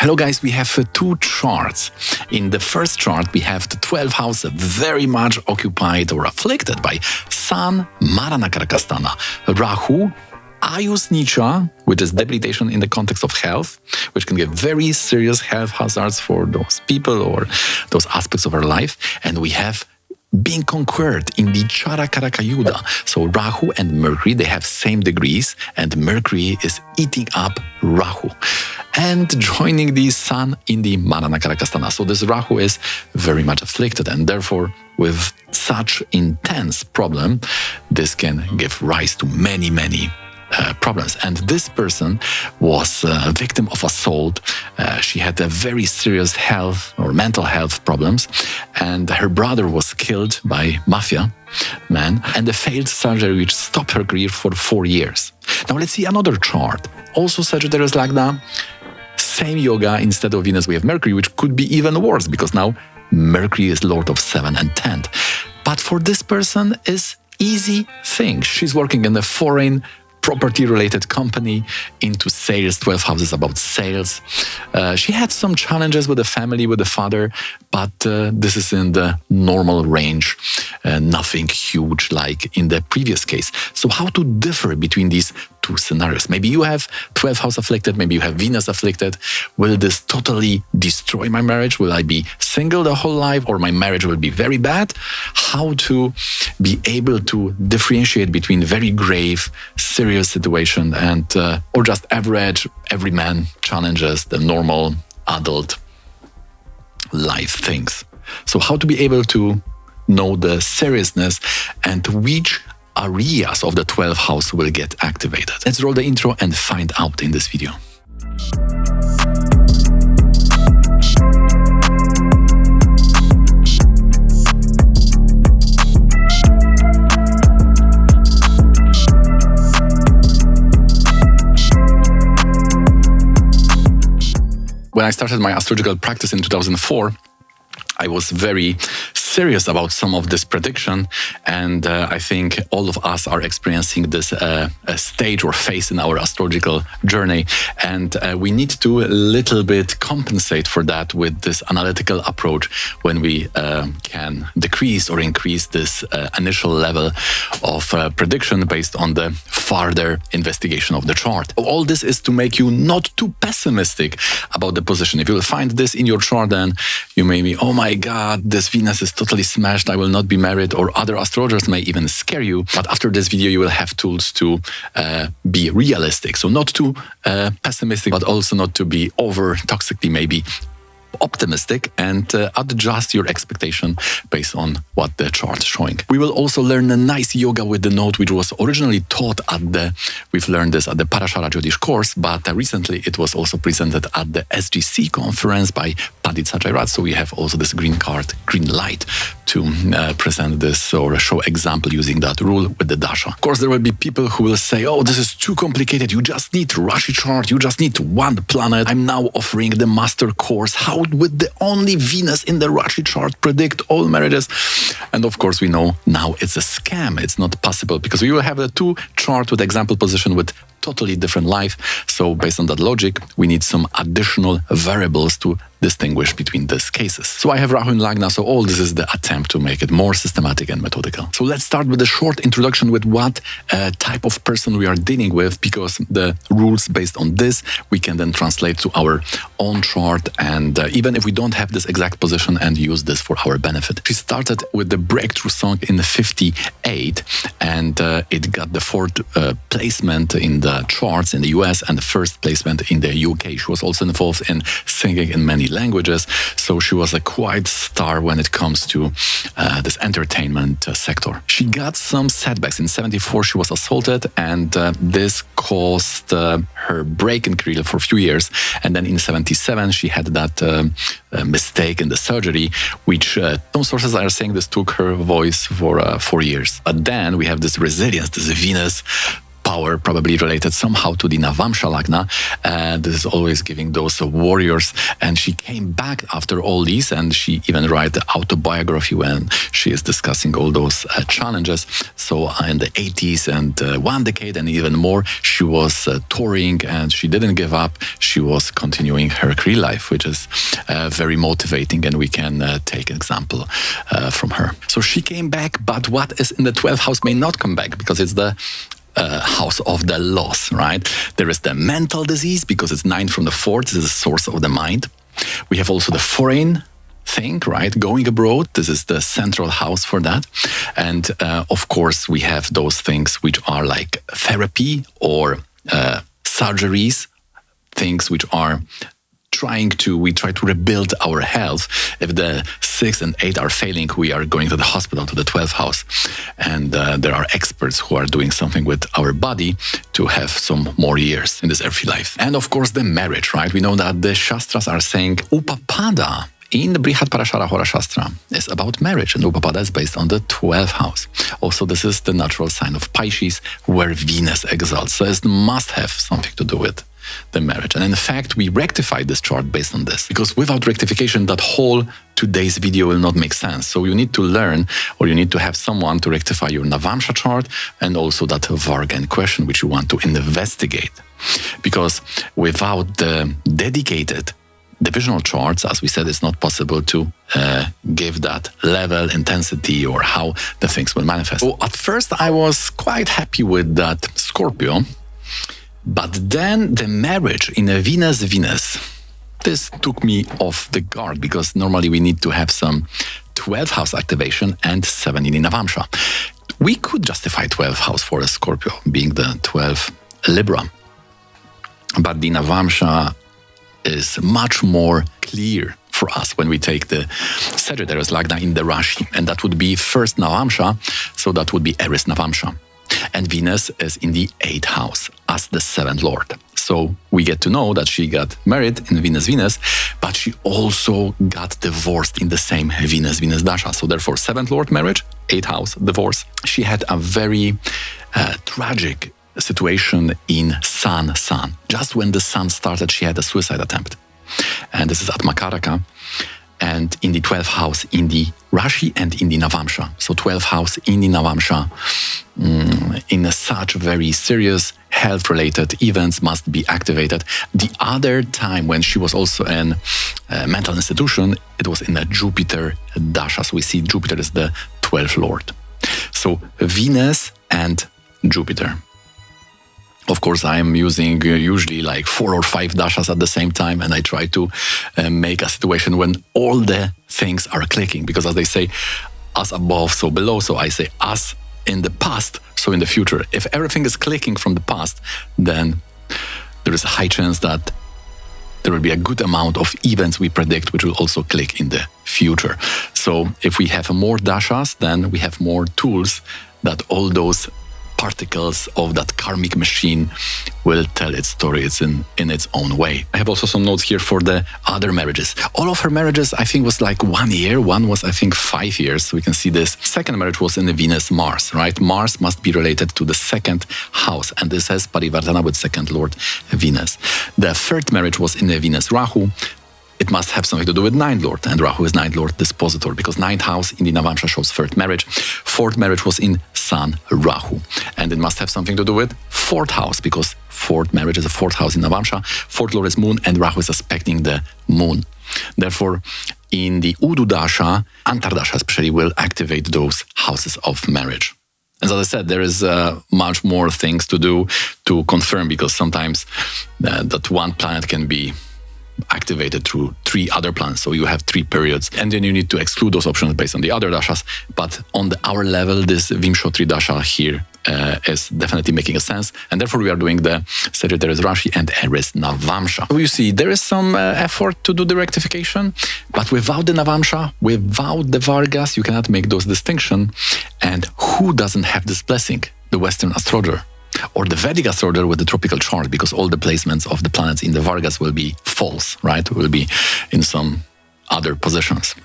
Hello guys, we have two charts. In the first chart, we have the 12th house very much occupied or afflicted by Sun, Marana Karakastana, Rahu, Ayus Nicha, which is debilitation in the context of health, which can give very serious health hazards for those people or those aspects of our life. And we have being conquered in the Chara Karakayuda. So Rahu and Mercury, they have same degrees, and Mercury is eating up Rahu and joining the Sun in the Marana Karakastana. So this Rahu is very much afflicted, and therefore with such intense problem, this can give rise to many problems. And this person was a victim of assault. She had a very serious health or mental health problems, and her brother was killed by mafia man, and a failed surgery which stopped her career for 4 years. Now let's see another chart. Also Sagittarius Lagna, same yoga. Instead of Venus we have Mercury, which could be even worse because now Mercury is Lord of 7 and 10. But for this person is easy thing. She's working in a foreign property-related company into sales, 12 houses about sales. She had some challenges with the family, with the father, but this is in the normal range, nothing huge like in the previous case. So how to differ between these two scenarios? Maybe you have 12th house afflicted, maybe you have Venus afflicted. Will this totally destroy my marriage? Will I be single the whole life, or my marriage will be very bad? How to be able to differentiate between very grave, serious situation and or just average, everyman challenges, the normal adult life things. So how to be able to know the seriousness and which areas of the 12th house will get activated. Let's roll the intro and find out in this video. When I started my astrological practice in 2004, I was very serious about some of this prediction, and I think all of us are experiencing this stage or phase in our astrological journey, and we need to a little bit compensate for that with this analytical approach when we can decrease or increase this initial level of prediction based on the further investigation of the chart. All this is to make you not too pessimistic about the position. If you will find this in your chart, then you may be, oh my God, this Venus is totally smashed, I will not be married, or other astrologers may even scare you. But after this video, you will have tools to be realistic. So not too pessimistic, but also not to be over toxically maybe optimistic, and adjust your expectation based on what the chart is showing. We will also learn a nice yoga with the node, which was originally taught at we've learned this at the Parashara Jyotish course, but recently it was also presented at the SGC conference by Pandit Sanjay Raj. So we have also this green card, green light, to present this or show example using that rule with the dasha. Of course, there will be people who will say, oh, this is too complicated. You just need Rashi chart. You just need one planet. I'm now offering the master course. How would the only Venus in the Rashi chart predict all marriages? And of course, we know now it's a scam. It's not possible because we will have a two chart with example position with totally different life. So based on that logic, we need some additional variables to distinguish between these cases. So I have Rahu in Lagna, so all this is the attempt to make it more systematic and methodical. So let's start with a short introduction with what type of person we are dealing with, because the rules based on this, we can then translate to our own chart, and even if we don't have this exact position, and use this for our benefit. She started with the breakthrough song in 58, and it got the 4th placement in the charts in the US and the 1st placement in the UK. She was also involved in singing in many languages, so she was a quite star when it comes to this entertainment sector. She got some setbacks. In 74 she was assaulted, and this caused her break in career for a few years, and then in 77 she had that mistake in the surgery, which some sources are saying this took her voice for 4 years. But then we have this resilience, this Venus power, probably related somehow to the Navamsa Lagna. This is always giving those warriors. And she came back after all these, and she even wrote the autobiography when she is discussing all those challenges. So in the 80s and one decade and even more, she was touring, and she didn't give up. She was continuing her career life, which is very motivating, and we can take an example from her. So she came back, but what is in the 12th house may not come back, because it's the house of the loss, right? There is the mental disease, because it's 9 from the 4th. This is the source of the mind. We have also the foreign thing, right? Going abroad. This is the central house for that. And of course, we have those things which are like therapy or surgeries, things which are we try to rebuild our health. If the 6 and 8 are failing, we are going to the hospital, to the 12th house. And there are experts who are doing something with our body to have some more years in this earthly life. And of course, the marriage, right? We know that the Shastras are saying Upapada in the Brihad Parashara Hora Shastra is about marriage, and Upapada is based on the 12th house. Also, this is the natural sign of Pisces, where Venus exalts. So it must have something to do with the marriage. And in fact, we rectified this chart based on this, because without rectification, that whole today's video will not make sense. So you need to learn, or you need to have someone to rectify your Navamsa chart, and also that Varga in question, which you want to investigate. Because without the dedicated divisional charts, as we said, it's not possible to give that level, intensity, or how the things will manifest. So at first, I was quite happy with that Scorpio. But then the marriage in a Venus, this took me off the guard, because normally we need to have some 12th house activation and 7 in Navamsa. We could justify 12th house for a Scorpio, being the 12th Libra. But the Navamsa is much more clear for us when we take the Sagittarius Lagna in the Rashi. And that would be first Navamsa, so that would be Eris Navamsa. And Venus is in the 8th house as the 7th lord. So we get to know that she got married in Venus, but she also got divorced in the same Venus Dasha. So therefore, 7th lord marriage, 8th house divorce. She had a very tragic situation in Sun. Just when the Sun started, she had a suicide attempt. And this is at Makaraka. And in the 12th house in the Rashi and in the Navamsa. So 12th house in the Navamsa, in such very serious health-related events must be activated. The other time when she was also in a mental institution, it was in a Jupiter Dasha. So we see Jupiter is the 12th lord. So Venus and Jupiter. Of course, I am using usually like 4 or 5 dashas at the same time, and I try to make a situation when all the things are clicking, because as they say, as above, so below. So I say as in the past, so in the future. If everything is clicking from the past, then there is a high chance that there will be a good amount of events we predict which will also click in the future. So if we have more dashas, then we have more tools that all those particles of that karmic machine will tell its story. It's in its own way. I have also some notes here for the other marriages. All of her marriages, I think, was like 1 year. One was, I think, 5 years. So we can see this. Second marriage was in the Venus-Mars, right? Mars must be related to the 2nd house. And this has Parivartana with 2nd lord Venus. The third marriage was in the Venus-Rahu. It must have something to do with 9th lord, and Rahu is 9th lord dispositor, because 9th house in the Navamsa shows 3rd marriage. 4th marriage was in Sun Rahu, and it must have something to do with 4th house, because 4th marriage is a 4th house in Navamsa. 4th lord is Moon, and Rahu is aspecting the Moon. Therefore, in the Udu Dasha, Antardasha especially will activate those houses of marriage. As I said, there is much more things to do to confirm, because sometimes that one planet can be activated through 3 other planets. So you have 3 periods, and then you need to exclude those options based on the other dashas. But on our level, this Vimshotri dasha here is definitely making a sense. And therefore, we are doing the Sagittarius Rashi and Eris Navamsa. So you see, there is some effort to do the rectification, but without the Navamsa, without the Vargas, you cannot make those distinctions. And who doesn't have this blessing? The Western astrologer. Or the Vedic astrologer with the tropical chart, because all the placements of the planets in the Vargas will be false, right? Will be in some other positions.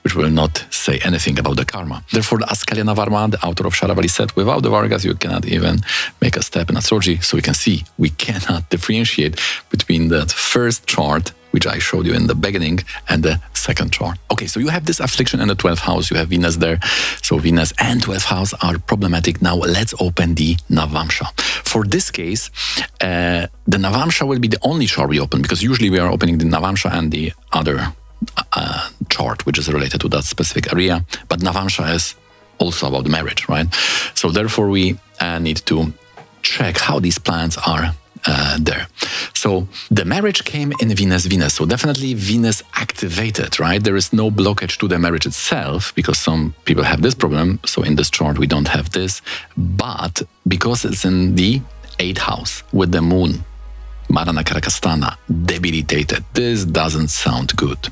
which will not say anything about the karma. Therefore, the Askalya Varma, the author of Sharavali, said, without the Vargas, you cannot even make a step in astrology. So we can see we cannot differentiate between the first chart, which I showed you in the beginning, and the second chart. Okay, so you have this affliction in the 12th house. You have Venus there. So Venus and 12th house are problematic. Now let's open the Navamsa. For this case, the Navamsa will be the only chart we open, because usually we are opening the Navamsa and the other chart, which is related to that specific area. But Navamsa is also about marriage, right? So therefore we need to check how these planets are there. So the marriage came in Venus. So definitely Venus activated, right? There is no blockage to the marriage itself, because some people have this problem. So in this chart, we don't have this. But because it's in the 8th house with the moon, Marana Karakastana, debilitated, this doesn't sound good.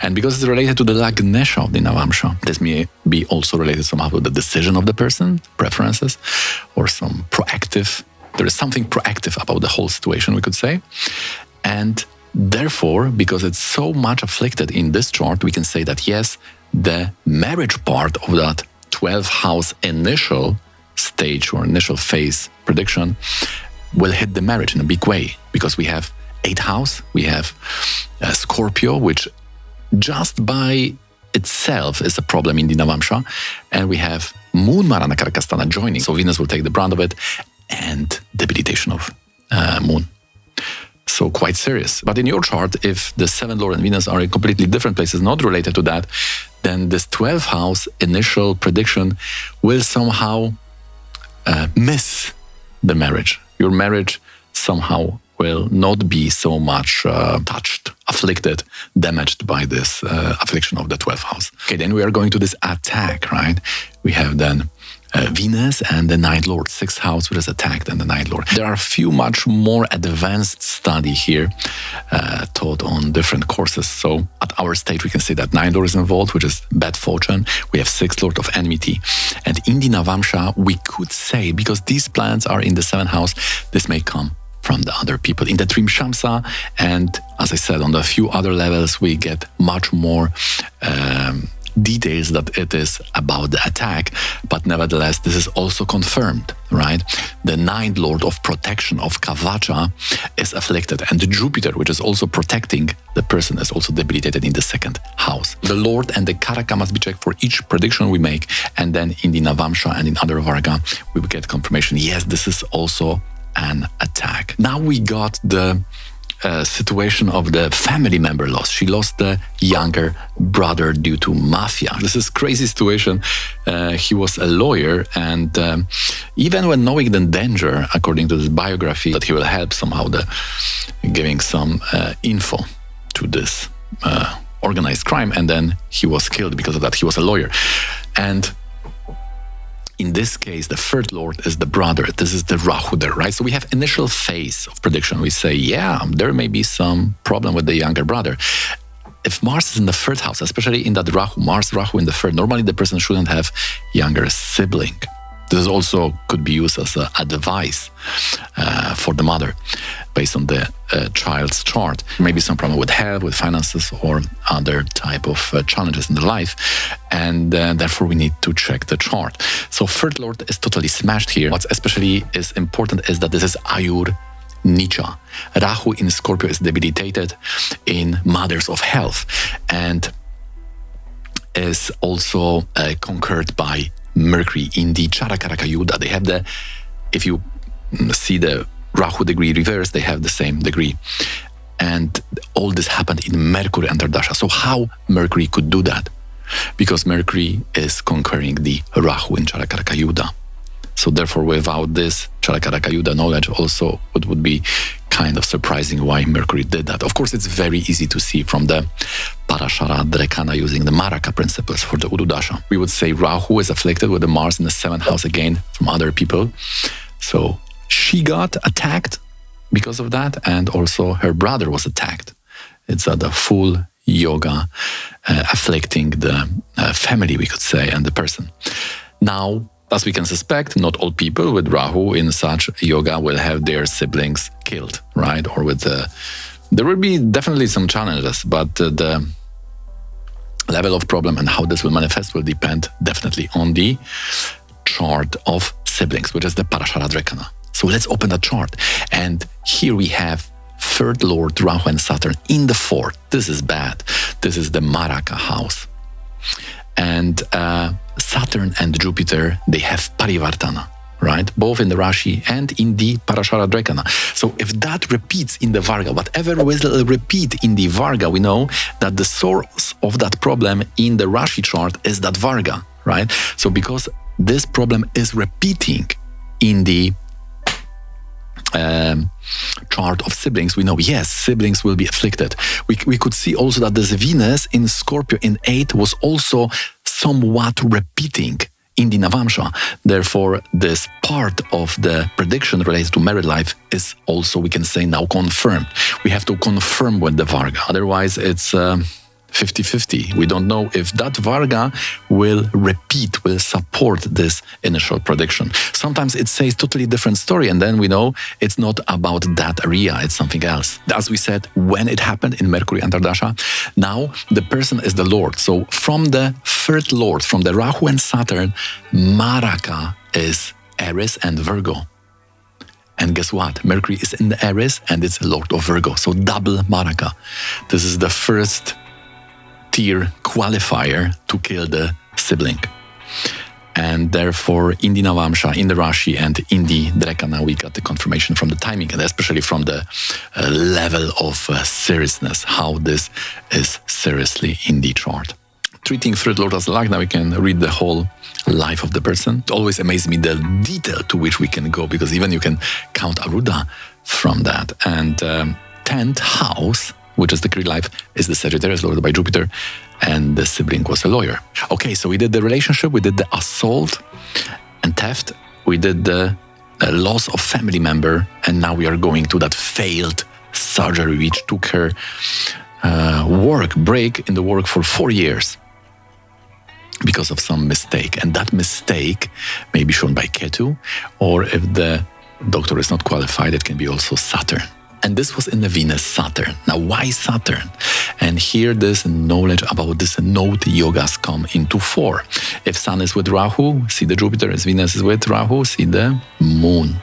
And because it's related to the Lagnesha of the Navamsa, this may be also related somehow to the decision of the person, preferences, or some proactive. There is something proactive about the whole situation, we could say. And therefore, because it's so much afflicted in this chart, we can say that yes, the marriage part of that 12th house initial stage or initial phase prediction will hit the marriage in a big way, because we have 8th house, we have Scorpio, which just by itself is a problem in the Navamsa, and we have Moon Marana Karakastana joining, so Venus will take the brunt of it, and debilitation of Moon. So quite serious. But in your chart, if the 7th Lord and Venus are in completely different places, not related to that, then this 12th house initial prediction will somehow miss the marriage. Your marriage somehow will not be so much touched, afflicted, damaged by this affliction of the 12th house. Okay, then we are going to this attack, right? We have then Venus and the 9th Lord, 6th house, which is attacked, and the 9th Lord. There are a few much more advanced study here taught on different courses. So at our stage, we can say that 9th Lord is involved, which is bad fortune. We have 6th Lord of enmity. And in the Navamsa, we could say, because these planets are in the 7th house, this may come from the other people. In the Trimshamsa, and as I said, on the few other levels, we get much more details that it is about the attack, but nevertheless, this is also confirmed, right? The 9th Lord of protection of Kavacha is afflicted, and the Jupiter, which is also protecting the person, is also debilitated in the 2nd house. The Lord and the Karaka must be checked for each prediction we make, and then in the Navamsa and in other Varga, we will get confirmation, yes, this is also an attack. Now we got the situation of the family member loss. She lost the younger brother due to mafia. This is crazy situation. He was a lawyer, and even when knowing the danger, according to his biography, that he will help somehow the giving some info to this organized crime, and then he was killed because of that. He was a lawyer. And in this case, the 3rd Lord is the brother. This is the Rahu there, right? So we have initial phase of prediction. We say, yeah, there may be some problem with the younger brother. If Mars is in the 3rd house, especially in that Rahu, Mars, Rahu in the 3rd, normally the person shouldn't have younger sibling. This also could be used as a advice for the mother based on the child's chart. Maybe some problem with health, with finances, or other type of challenges in the life. And therefore we need to check the chart. So 3rd Lord is totally smashed here. What's especially is important is that this is Ayur Nicha. Rahu in Scorpio is debilitated in matters of health, and is also conquered by Mercury in the Charakaraka Yuddha. They have the, if you see the Rahu degree reverse, they have the same degree. And all this happened in Mercury Antardasha. So how Mercury could do that? Because Mercury is conquering the Rahu in Charakaraka Yuddha. So therefore, without this Charakaraka Yuddha knowledge, also it would be kind of surprising why Mercury did that. Of course, it's very easy to see from the Parashara Drekana using the Maraka principles for the Ududasha. We would say Rahu is afflicted with the Mars in the 7th house again from other people. So she got attacked because of that, and also her brother was attacked. It's the full yoga afflicting the family, we could say, and the person. Now, as we can suspect, not all people with Rahu in such yoga will have their siblings killed, right? Or with there will be definitely some challenges, but the level of problem and how this will manifest will depend definitely on the chart of siblings, which is the Parashara Drekana. So let's open the chart. And here we have third lord Rahu and Saturn in the fourth. This is bad. This is the Maraka house. And Saturn and Jupiter, they have Parivartana, right? Both in the Rashi and in the Parashara Drekana. So if that repeats in the Varga, whatever will repeat in the Varga, we know that the source of that problem in the Rashi chart is that Varga, right? So because this problem is repeating in the chart of siblings, we know, yes, siblings will be afflicted. We could see also that this Venus in Scorpio in 8 was also somewhat repeating in the Navamsa. Therefore, this part of the prediction related to married life is also, we can say, now confirmed. We have to confirm with the Varga. Otherwise, it's 50-50. We don't know if that Varga will repeat, will support this initial prediction. Sometimes it says totally different story, and then we know it's not about that area, it's something else. As we said, when it happened in Mercury Antardasha, now the person is the Lord. So from the third Lord, from the Rahu and Saturn, Maraka is Aries and Virgo. And guess what? Mercury is in the Aries and it's Lord of Virgo. So double Maraka. This is the first tier qualifier to kill the sibling. And therefore, in the Navamsa, in the Rashi, and in the Drekana, we got the confirmation from the timing, and especially from the level of seriousness, how this is seriously in the chart. Treating third lord as Lagna, we can read the whole life of the person. It always amazes me the detail to which we can go, because even you can count Aruda from that. And 10th house, which is the career life, is the Sagittarius, lorded by Jupiter, and the sibling was a lawyer. Okay, so we did the relationship, we did the assault and theft, we did the loss of family member, and now we are going to that failed surgery, which took her break in the work for 4 years because of some mistake. And that mistake may be shown by Ketu, or if the doctor is not qualified, it can be also Saturn. And this was in the Venus-Saturn. Now, why Saturn? And here this knowledge about this node yogas come into fore. If Sun is with Rahu, see the Jupiter. If Venus is with Rahu, see the Moon.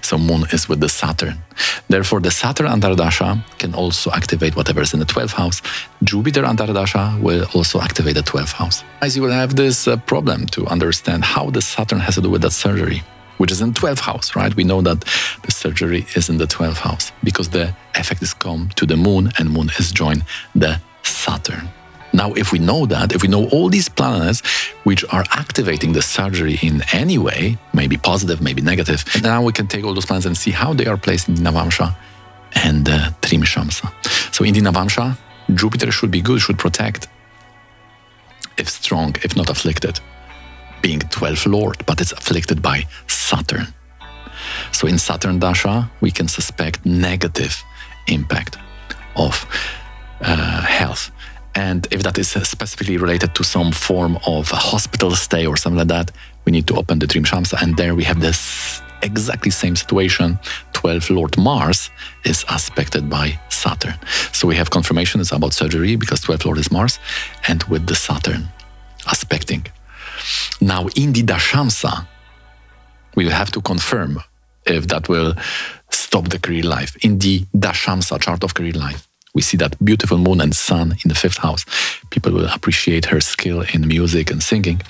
So Moon is with the Saturn. Therefore, the Saturn Antardasha can also activate whatever is in the 12th house. Jupiter Antardasha will also activate the 12th house. As you will have this problem to understand how the Saturn has to do with that surgery, which is in 12th house, right? We know that the surgery is in the 12th house because the effect is come to the Moon, and Moon is joined the Saturn. Now, if we know that, if we know all these planets which are activating the surgery in any way, maybe positive, maybe negative, and now we can take all those planets and see how they are placed in the Navamsa and the Trimshamsa. So in the Navamsa, Jupiter should be good, should protect, if strong, if not afflicted, being 12th Lord, but it's afflicted by Saturn. So in Saturn Dasha, we can suspect negative impact of health. And if that is specifically related to some form of a hospital stay or something like that, we need to open the Trimshamsa, and there we have this exactly same situation. 12th Lord Mars is aspected by Saturn. So we have confirmation it's about surgery because 12th Lord is Mars, and with the Saturn aspecting. Now, in the Dashamsa, we will have to confirm if that will stop the career life. In the Dashamsa chart of career life, we see that beautiful Moon and Sun in the 5th house. People will appreciate her skill in music and singing,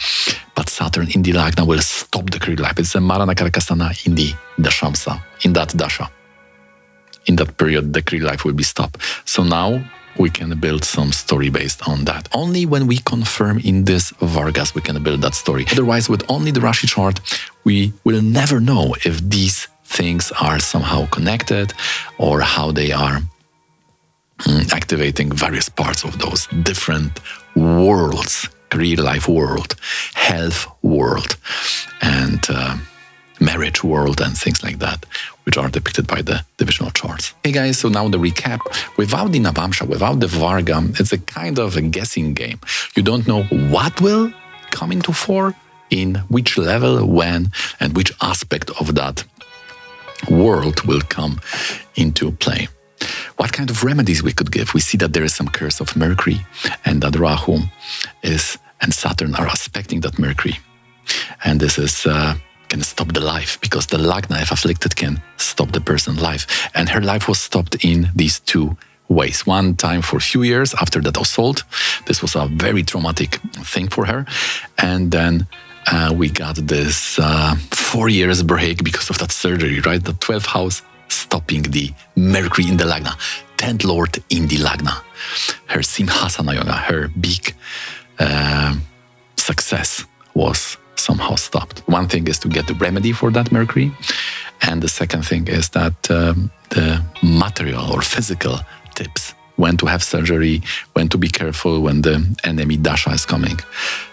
but Saturn in the Lagna will stop the career life. It's a Marana Karakasana in the Dashamsa, in that Dasha. In that period, the career life will be stopped. So now we can build some story based on that. Only when we confirm in this Vargas, we can build that story. Otherwise, with only the Rashi chart, we will never know if these things are somehow connected or how they are activating various parts of those different worlds, career life world, health world, and marriage world, and things like that, which are depicted by the divisional charts. Hey guys, so now the recap. Without the Navamsa, without the Varga, it's a kind of a guessing game. You don't know what will come into fore, in which level, when, and which aspect of that world will come into play. What kind of remedies we could give? We see that there is some curse of Mercury, and that Rahu and Saturn are aspecting that Mercury. And this is can stop the life, because the Lagna, if afflicted, can stop the person's life. And her life was stopped in these two ways. One time for a few years after that assault. This was a very traumatic thing for her. And then we got this 4 years break because of that surgery, right? The 12th house stopping the Mercury in the Lagna, 10th Lord in the Lagna. Her Simhasana Yoga, her big success was somehow stopped. One thing is to get the remedy for that Mercury. And the second thing is that the material or physical tips, when to have surgery, when to be careful when the enemy Dasha is coming.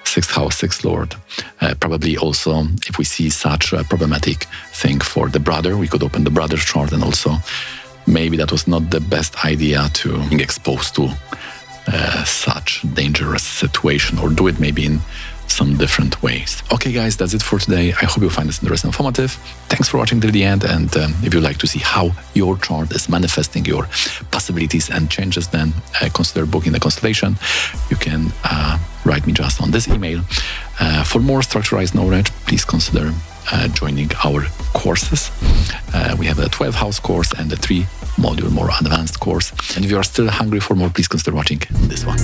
6th house, 6th Lord. Probably also, if we see such a problematic thing for the brother, we could open the brother's chart, and also maybe that was not the best idea to be exposed to such dangerous situation, or do it maybe in some different ways. Okay guys, that's it for today. I hope you find this interesting and informative. Thanks for watching till the end, and if you'd like to see how your chart is manifesting your possibilities and changes, then consider booking the consultation. You can write me just on this email. For more structurized knowledge, please consider joining our courses. We have a 12-house course and a 3-module more advanced course. And if you are still hungry for more, please consider watching this one.